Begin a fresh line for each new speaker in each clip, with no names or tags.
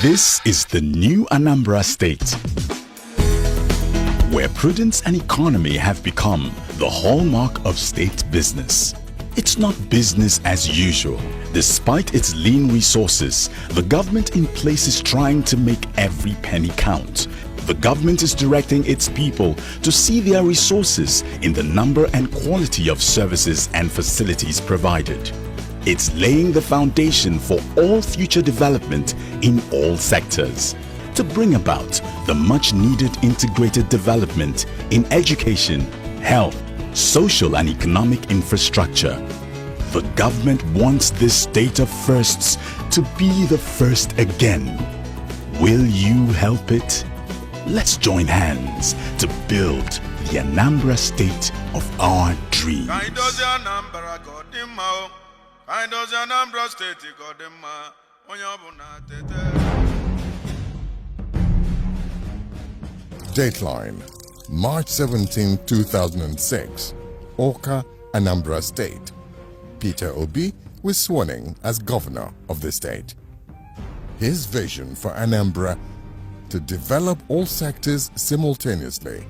This is the new Anambra State, where prudence and economy have become the hallmark of state business. It's not business as usual. Despite its lean resources, the government in place is trying to make every penny count. The government is directing its people to see their resources in the number and quality of services and facilities provided. It's laying the foundation for all future development in all sectors to bring about the much-needed integrated development in education, health, social and economic infrastructure. The government wants this state of firsts to be the first again. Will you help it? Let's join hands to build the Anambra State of our dreams.
Dateline, March 17, 2006, Awka, Anambra State. Peter Obi was sworn in as governor of the state. His vision for Anambra to develop all sectors simultaneously,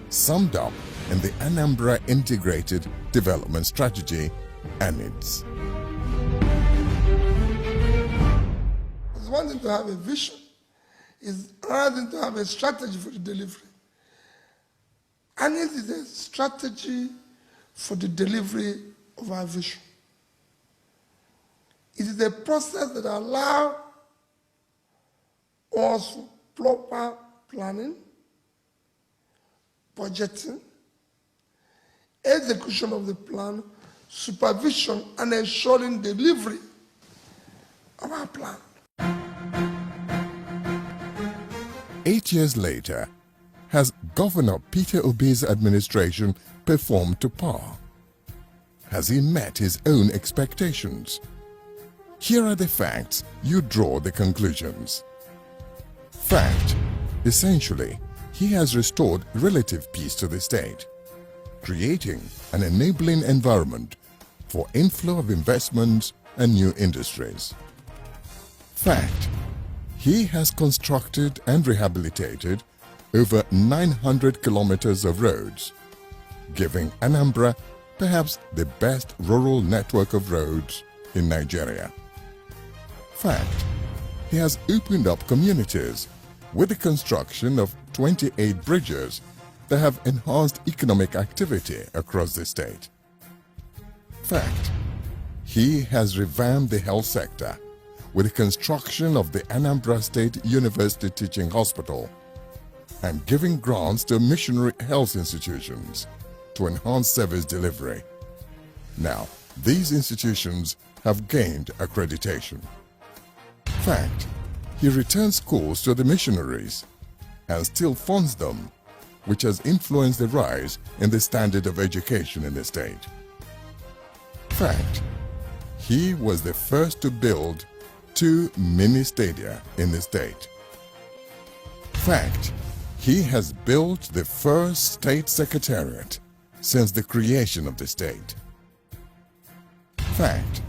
summed up in the Anambra Integrated Development Strategy, ANIDS.
It's one thing to have a vision, it's another thing to have a strategy for the delivery. ANIDS is a strategy for the delivery of our vision. It is a process that allows us proper planning, budgeting, execution of the plan, supervision, and ensuring delivery of our plan.
8 years later, has Governor Peter Obi's administration performed to par? Has he met his own expectations? Here are the facts, you draw the conclusions. Fact: essentially, he has restored relative peace to the state, creating an enabling environment for inflow of investments and new industries. Fact: he has constructed and rehabilitated over 900 kilometers of roads, giving Anambra perhaps the best rural network of roads in Nigeria. Fact: he has opened up communities with the construction of 28 bridges that have enhanced economic activity across the state. Fact: he has revamped the health sector with the construction of the Anambra State University Teaching Hospital and giving grants to missionary health institutions to enhance service delivery. Now, these institutions have gained accreditation. Fact: he returns schools to the missionaries and still funds them, which has influenced the rise in the standard of education in the state. Fact: he was the first to build 2 mini stadia in the state. Fact: he has built the first state secretariat since the creation of the state. Fact: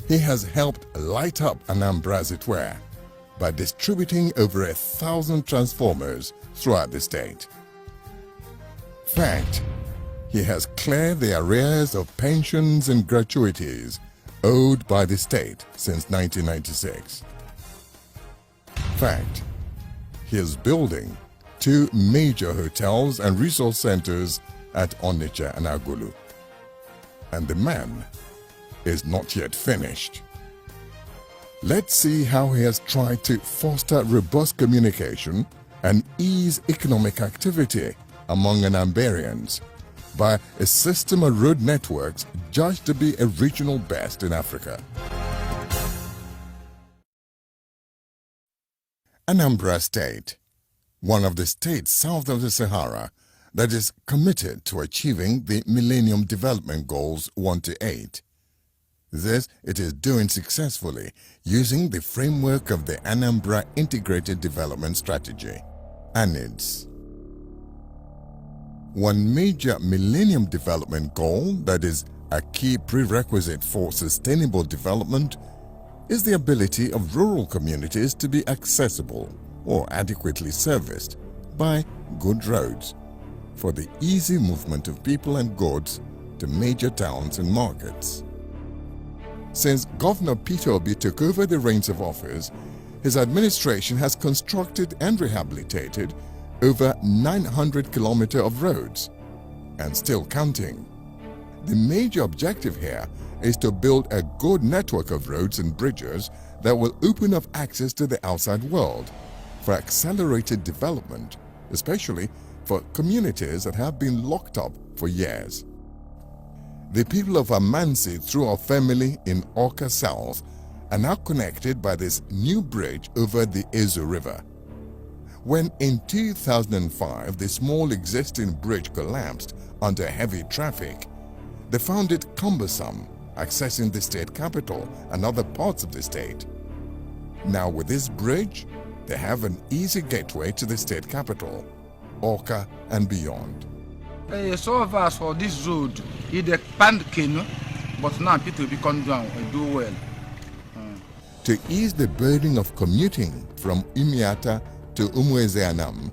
he has helped light up Anambra, as it were, by distributing over 1,000 transformers throughout the state. Fact: he has cleared the arrears of pensions and gratuities owed by the state since 1996. Fact: he is building 2 major hotels and resource centers at Onitsha and Agulu. And the man is not yet finished. Let's see how he has tried to foster robust communication and ease economic activity among Anambarians by a system of road networks judged to be a regional best in Africa. Anambra State, one of the states south of the Sahara that is committed to achieving the Millennium Development Goals 1 to 8. This it is doing successfully using the framework of the Anambra Integrated Development Strategy, ANIDS. One major Millennium Development Goal, that is A key prerequisite for sustainable development is the ability of rural communities to be accessible or adequately serviced by good roads for the easy movement of people and goods to major towns and markets. Since Governor Peter Obi took over the reins of office, his administration has constructed and rehabilitated over 900 kilometers of roads, and still counting. The major objective here is to build a good network of roads and bridges that will open up access to the outside world for accelerated development, especially for communities that have been locked up for years. The people of Amansi through our family in Awka South are now connected by this new bridge over the Ezo River. When in 2005 the small existing bridge collapsed under heavy traffic, they found it cumbersome accessing the state capital and other parts of the state. Now with this bridge, they have an easy gateway to the state capital, Awka and beyond.
So far for this road, it expand canoe, but now people become down and do well.
To ease the burden of commuting from Imiata to Umueze Anam,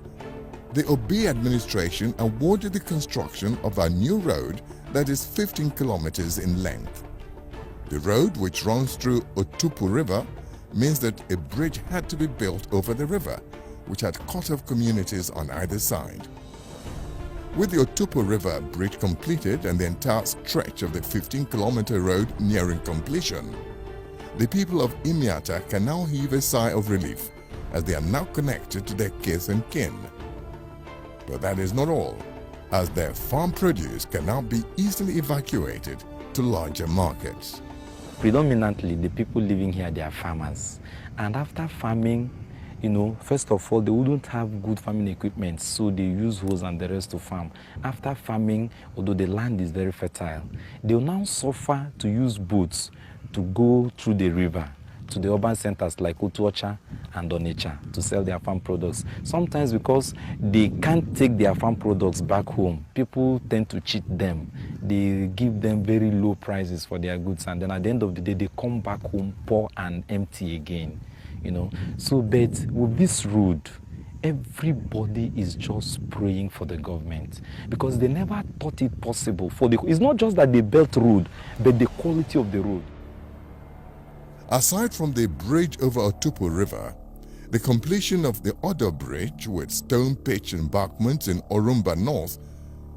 the Obi administration awarded the construction of a new road that is 15 kilometers in length. The road, which runs through Otupu River, means that a bridge had to be built over the river, which had cut off communities on either side. With the Otupu River bridge completed and the entire stretch of the 15-kilometer road nearing completion, the people of Imiata can now heave a sigh of relief as they are now connected to their kith and kin. But that is not all, as their farm produce can now be easily evacuated to larger markets.
Predominantly, the people living here, they are farmers. And after farming, first of all, they wouldn't have good farming equipment, so they use hoes and the rest to farm. After farming, although the land is very fertile, they will now suffer to use boats to go through the river to the urban centers like Otuocha and Onitsha to sell their farm products. Sometimes because they can't take their farm products back home, people tend to cheat them. They give them very low prices for their goods, and then at the end of the day, they come back home poor and empty again. So, but with this road, everybody is just praying for the government because they never thought it possible it's not just that they built road, but the quality of the road.
Aside from the bridge over Otupu River, the completion of the other bridge with stone pitch embankments in Orumba North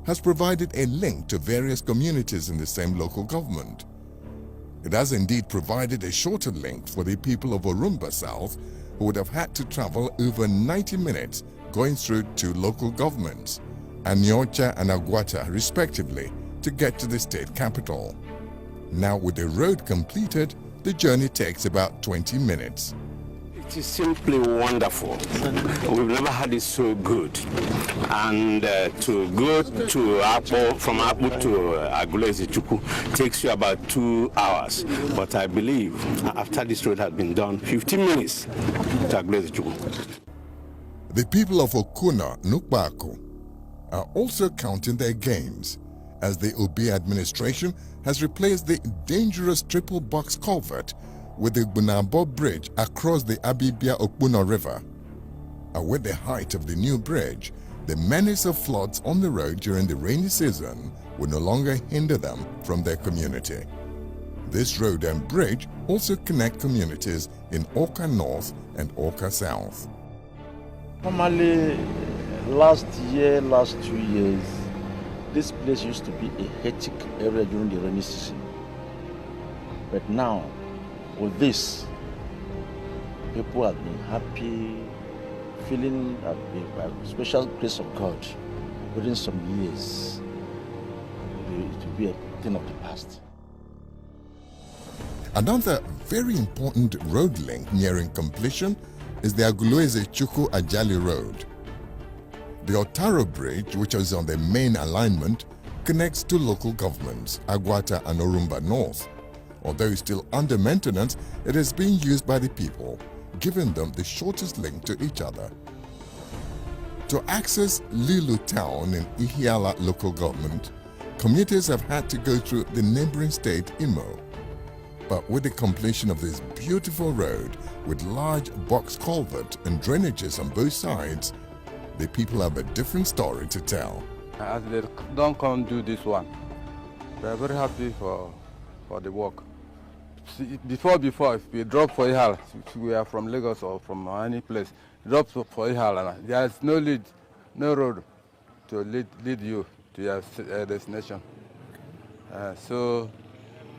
has provided a link to various communities in the same local government. It has indeed provided a shorter link for the people of Orumba South, who would have had to travel over 90 minutes going through two local governments, Aniocha and Agwata respectively, to get to the state capital. Now with the road completed, the journey takes about 20 minutes.
It is simply wonderful. We've never had it so good. And to go to Apo, from Apo to Agulezi Chukwu takes you about 2 hours. But I believe after this road has been done, 15 minutes to Agulezi Chukwu.
The people of Okuna, Nukbaku, are also counting their gains, as the Obi administration has replaced the dangerous triple box culvert with the Bunabo Bridge across the Abibia-Okpuna River. And with the height of the new bridge, the menace of floods on the road during the rainy season will no longer hinder them from their community. This road and bridge also connect communities in Awka North and Awka South.
Normally, last 2 years, this place used to be a hectic area during the rainy season. But now, with this, people have been happy, feeling a special grace of God within some years. It will be a thing of the past.
Another very important road link nearing completion is the Agulueze Chukwu Ajali Road. The Otaro Bridge, which is on the main alignment, connects two local governments, Agwata and Orumba North. Although it's still under maintenance, it is being used by the people, giving them the shortest link to each other. To access Lilu Town in Ihiala local government, commuters have had to go through the neighboring state Imo. But with the completion of this beautiful road with large box culvert and drainages on both sides, the people have a different story to tell.
As they don't come do this one, we are very happy for the work. See, before, if we drop for Ihal, if we are from Lagos or from any place, drop for Ihal, and there is no road to lead you to your destination. So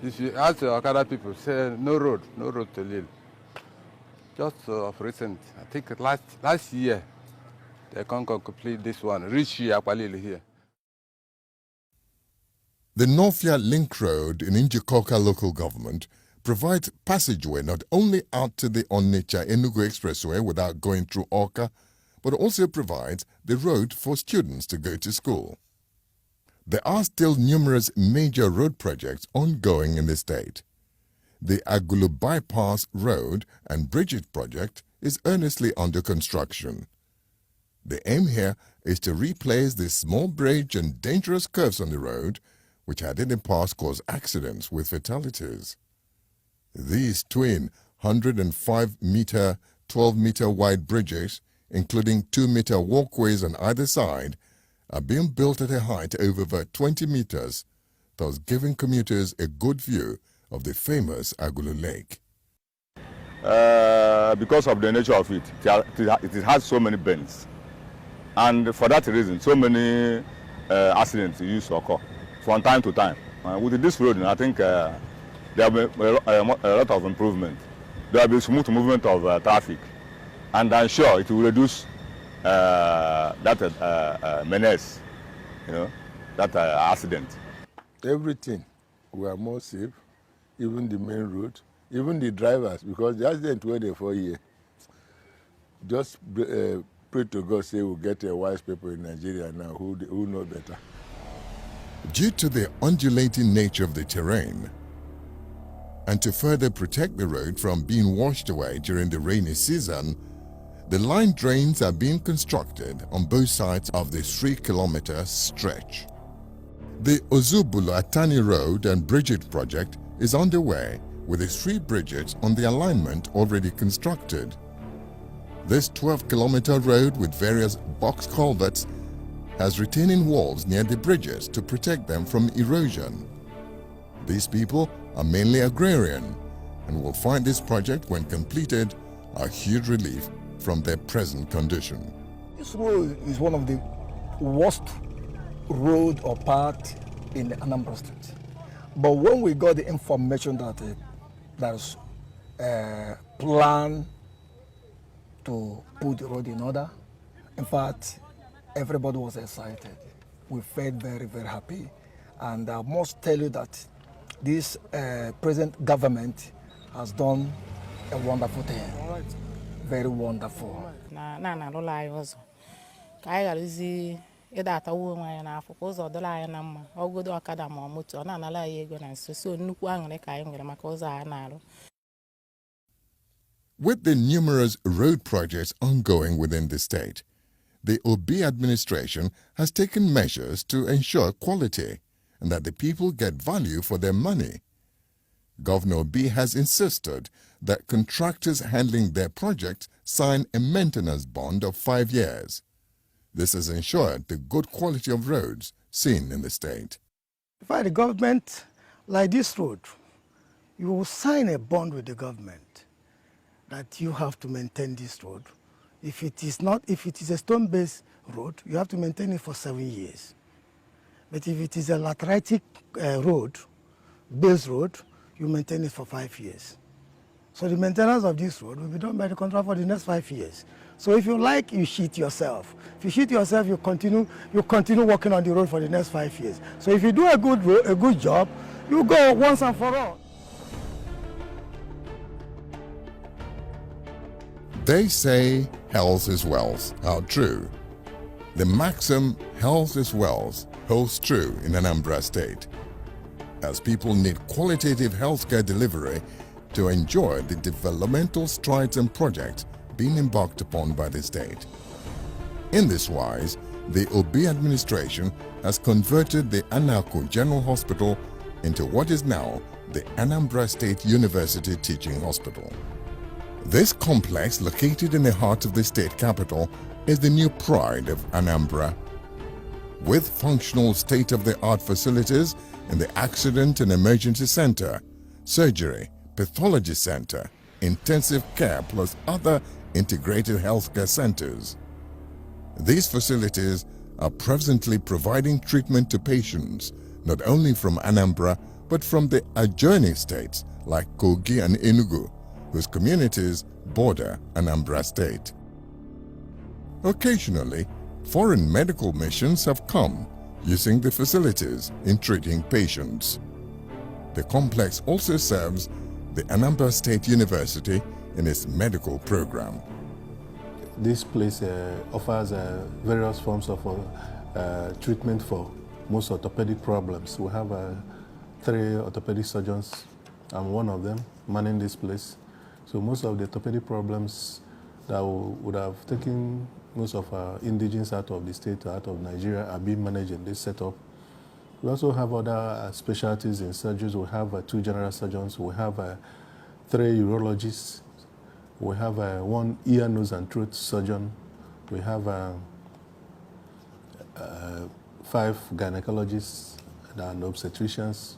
if you ask the Okada people, say no road to Lille. Just of recent, I think last year, they can complete this one, reach here, Akwalili here.
The Northia Link Road in Njikoka local government provides passageway not only out to the Onitsha-Enugu Expressway without going through Awka, but also provides the road for students to go to school. There are still numerous major road projects ongoing in the state. The Agulu Bypass Road and Bridget project is earnestly under construction. The aim here is to replace the small bridge and dangerous curves on the road, which had in the past caused accidents with fatalities. These twin 105-meter, 12-meter wide bridges, including 2-meter walkways on either side, are being built at a height of over 20 meters, thus giving commuters a good view of the famous Agulu Lake.
Because of the nature of it, it has so many bends. And for that reason, so many accidents used to occur from time to time. With this road, I think there will be a lot of improvement. There will be smooth movement of traffic. And I'm sure it will reduce that menace, that accident.
Everything, we are more safe, even the main road, even the drivers, because the accident were there for a year. Just pray to God, say we'll get a wise people in Nigeria now who know better.
Due to the undulating nature of the terrain, and to further protect the road from being washed away during the rainy season, the line drains are being constructed on both sides of the 3-kilometer stretch. The Ozubulu-Atani Road and Bridget project is underway with the 3 bridges on the alignment already constructed. This 12-kilometer road with various box culverts has retaining walls near the bridges to protect them from erosion. These people are mainly agrarian and will find this project, when completed, a huge relief from their present condition.
This road is one of the worst road or part in Anambra State. But when we got the information that there's a plan to put the road in order, in fact, everybody was excited. We felt very, very happy. And I must tell you that this present government has done a wonderful thing. Very wonderful.
With the numerous road projects ongoing within the state, the Obi administration has taken measures to ensure quality and that the people get value for their money. Governor Obi has insisted that contractors handling their projects sign a maintenance bond of 5 years. This has ensured the good quality of roads seen in the state.
If I the government, like this road, you will sign a bond with the government that you have to maintain this road. If it is a stone-based road, you have to maintain it for 7 years. But if it is a lateritic base road, you maintain it for 5 years. So the maintenance of this road will be done by the contract for the next 5 years. So if you like, you cheat yourself. If you cheat yourself, you continue working on the road for the next 5 years. So if you do a good job, you go once and for all.
They say health is wealth. How true. The maxim health is wealth holds true in Anambra State, as people need qualitative healthcare delivery to enjoy the developmental strides and projects being embarked upon by the state. In this wise, the Obi administration has converted the Anako General Hospital into what is now the Anambra State University Teaching Hospital. This complex, located in the heart of the state capital, is the new pride of Anambra. With functional state-of-the-art facilities in the Accident and Emergency Center, Surgery, Pathology Center, Intensive Care, plus other integrated healthcare centers. These facilities are presently providing treatment to patients not only from Anambra but from the adjoining states like Kogi and Enugu, whose communities border Anambra State. Occasionally, foreign medical missions have come using the facilities in treating patients. The complex also serves the Anambra State University in its medical program.
This place offers various forms of treatment for most orthopedic problems. We have 3 orthopedic surgeons. I'm one of them manning this place. So most of the orthopedic problems that would have taken most of our indigenes out of the state or out of Nigeria are being managed in this setup. We also have other specialties in surgeries. We have 2 general surgeons. We have 3 urologists. We have 1 ear, nose, and throat surgeon. We have 5 gynecologists and obstetricians.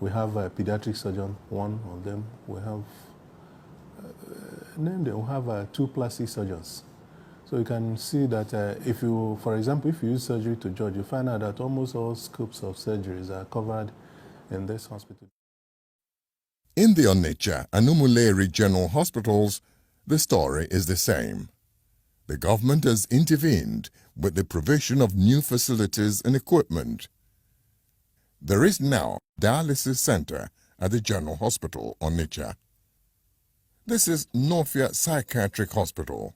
We have a pediatric surgeon, 1 of them. We have we have 2 plastic surgeons. So you can see that if you, for example, if you use surgery to judge, you find out that almost all scopes of surgeries are covered in this hospital.
In the Onitsha and Umuleri General Hospitals, the story is the same. The government has intervened with the provision of new facilities and equipment. There is now a dialysis center at the General Hospital, Onitsha. This is Northia Psychiatric Hospital,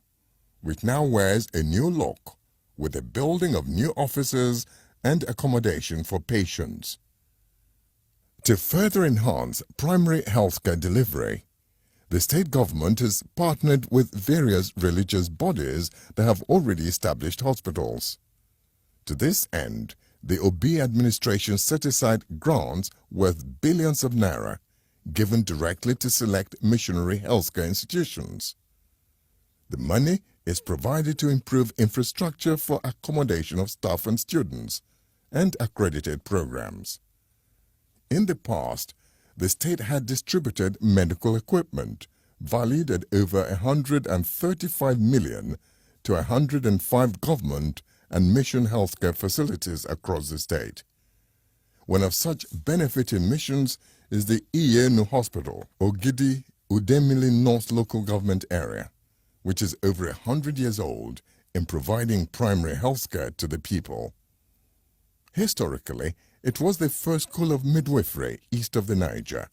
which now wears a new look with the building of new offices and accommodation for patients. To further enhance primary healthcare delivery, the state government has partnered with various religious bodies that have already established hospitals. To this end, the Obi administration set aside grants worth billions of naira given directly to select missionary healthcare institutions. The money is provided to improve infrastructure for accommodation of staff and students and accredited programs. In the past, the state had distributed medical equipment valued at over 135 million to 105 government and mission healthcare facilities across the state. One of such benefiting missions is the Iyenu Hospital, Ogidi, Udemili North Local Government Area, which is over 100 years old in providing primary healthcare to the people. Historically, it was the first school of midwifery east of the Niger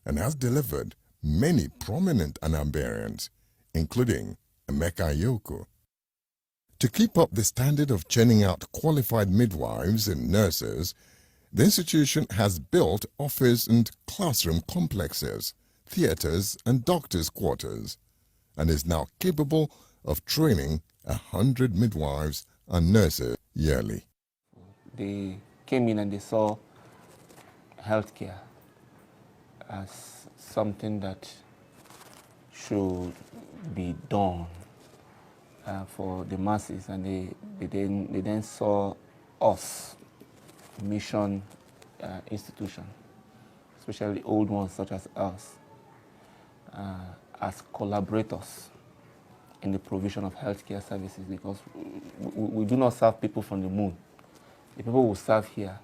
and has delivered many prominent Anambarians, including Emeka Yoko. To keep up the standard of churning out qualified midwives and nurses, the institution has built office and classroom complexes, theaters and doctors' quarters, and is now capable of training 100 midwives and nurses yearly.
They came in and they saw healthcare as something that should be done for the masses, and they then saw us, mission institution, especially old ones such as us, as collaborators in the provision of healthcare services, because we do not serve people from the moon. The people who serve here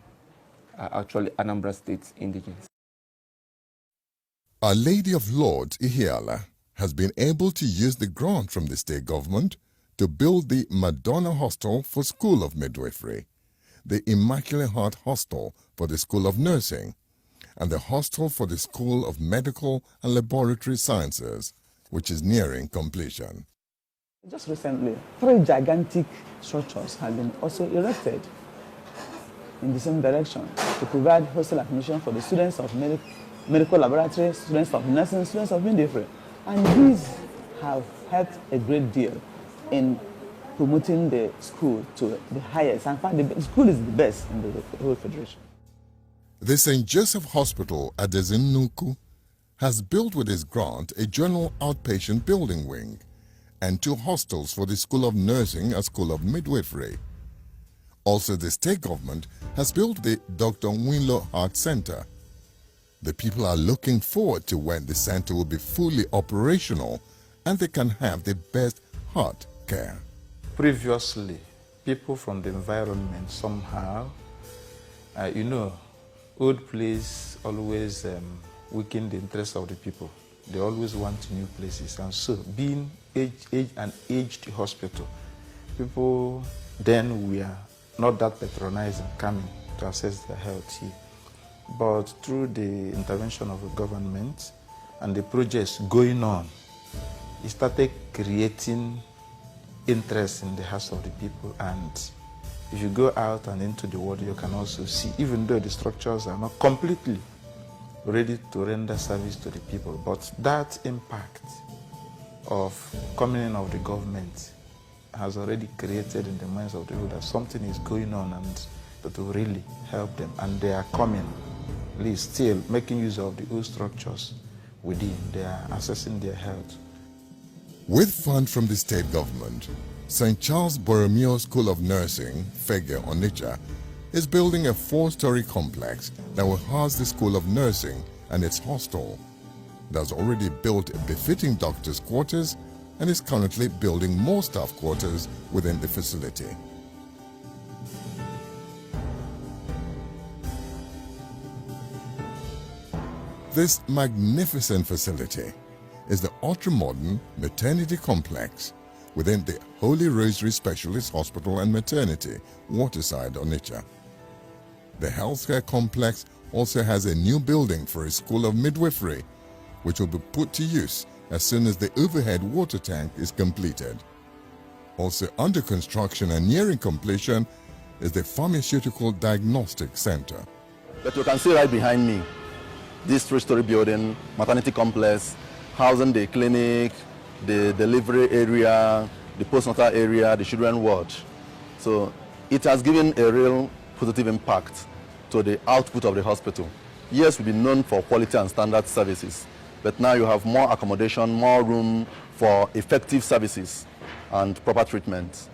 are actually Anambra State's indigents.
Our Lady of Lords, Ihiala, has been able to use the grant from the state government to build the Madonna Hostel for School of Midwifery, the Immaculate Heart Hostel for the School of Nursing, and the Hostel for the School of Medical and Laboratory Sciences, which is nearing completion.
Just recently, 3 gigantic structures have been also erected in the same direction to provide hostel admission for the students of medical laboratory, students of nursing, students of midwifery. And these have helped a great deal in promoting the school to the highest. In fact, the school is the best in the whole federation.
The St. Joseph Hospital at Ezinuku has built with its grant a general outpatient building wing and 2 hostels for the School of Nursing and School of Midwifery. Also, the state government has built the Dr. Winlow Heart Center. The people are looking forward to when the center will be fully operational and they can have the best heart care.
Previously, people from the environment somehow, old place always weaken the interest of the people. They always want new places. And so, being an aged hospital, people then were not that patronizing coming to assess their health here. But through the intervention of the government and the projects going on, it started creating interest in the hearts of the people. And if you go out and into the world, you can also see, even though the structures are not completely ready to render service to the people, but that impact of coming in of the government has already created in the minds of the people that something is going on and that will really help them. And they are coming, at least still making use of the old structures within. They are assessing their health.
With funds from the state government, St. Charles Borromeo School of Nursing, Fege, Onitsha, is building a 4-story complex that will house the School of Nursing and its hostel. It has already built a befitting doctor's quarters and is currently building more staff quarters within the facility. This magnificent facility is the ultra-modern maternity complex within the Holy Rosary Specialist Hospital and Maternity, Waterside, Onitsha. The healthcare complex also has a new building for a school of midwifery, which will be put to use as soon as the overhead water tank is completed. Also under construction and nearing completion is the Pharmaceutical Diagnostic Center.
But you can see right behind me, this 3-story building, maternity complex, housing the clinic, the delivery area, the postnatal area, the children ward. So it has given a real positive impact to the output of the hospital. Yes, we've been known for quality and standard services, but now you have more accommodation, more room for effective services and proper treatment.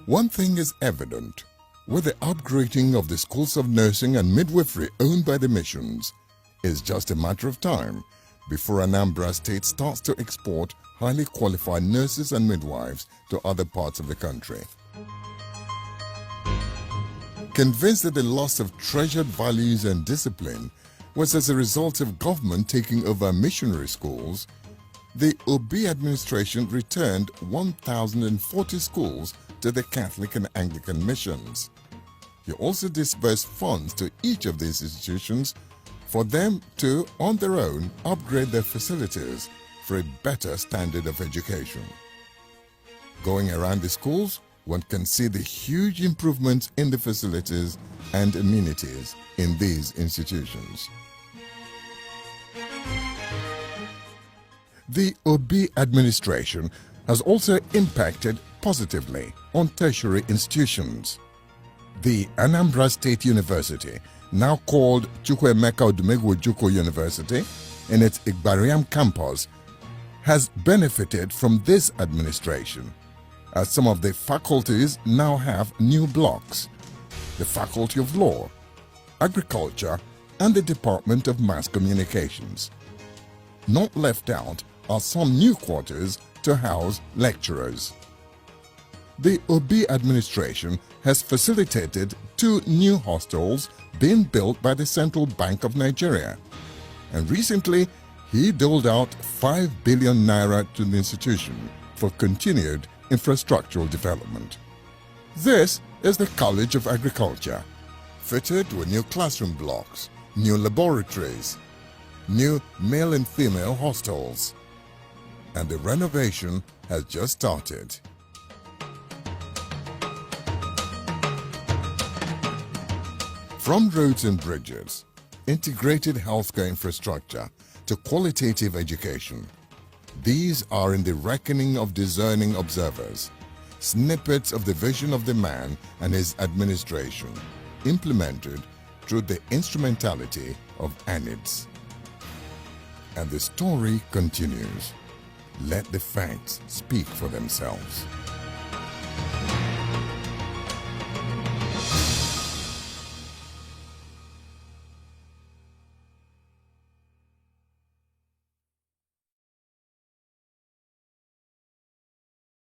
One thing is evident. With the upgrading of the schools of nursing and midwifery owned by the missions, it's just a matter of time before Anambra State starts to export highly qualified nurses and midwives to other parts of the country. Convinced that the loss of treasured values and discipline was as a result of government taking over missionary schools, the Obi administration returned 1,040 schools to the Catholic and Anglican missions. He also disbursed funds to each of these institutions for them to, on their own, upgrade their facilities for a better standard of education. Going around the schools, one can see the huge improvements in the facilities and amenities in these institutions. The Obi administration has also impacted positively on tertiary institutions. The Anambra State University, now called Chukwuemeka Odumegwu Ojukwu University, in its Igbariam campus, has benefited from this administration, as some of the faculties now have new blocks: the Faculty of Law, Agriculture, and the Department of Mass Communications. Not left out are some new quarters to house lecturers. The Obi administration has facilitated 2 new hostels being built by the Central Bank of Nigeria, and recently he doled out 5 billion naira to the institution for continued infrastructural development. This is the College of Agriculture, fitted with new classroom blocks, new laboratories, new male and female hostels, and the renovation has just started. From roads and bridges, integrated healthcare infrastructure to qualitative education, These are in the reckoning of discerning observers, snippets of the vision of the man and his administration, implemented through the instrumentality of ANIDS. And the story continues. Let the facts speak for themselves.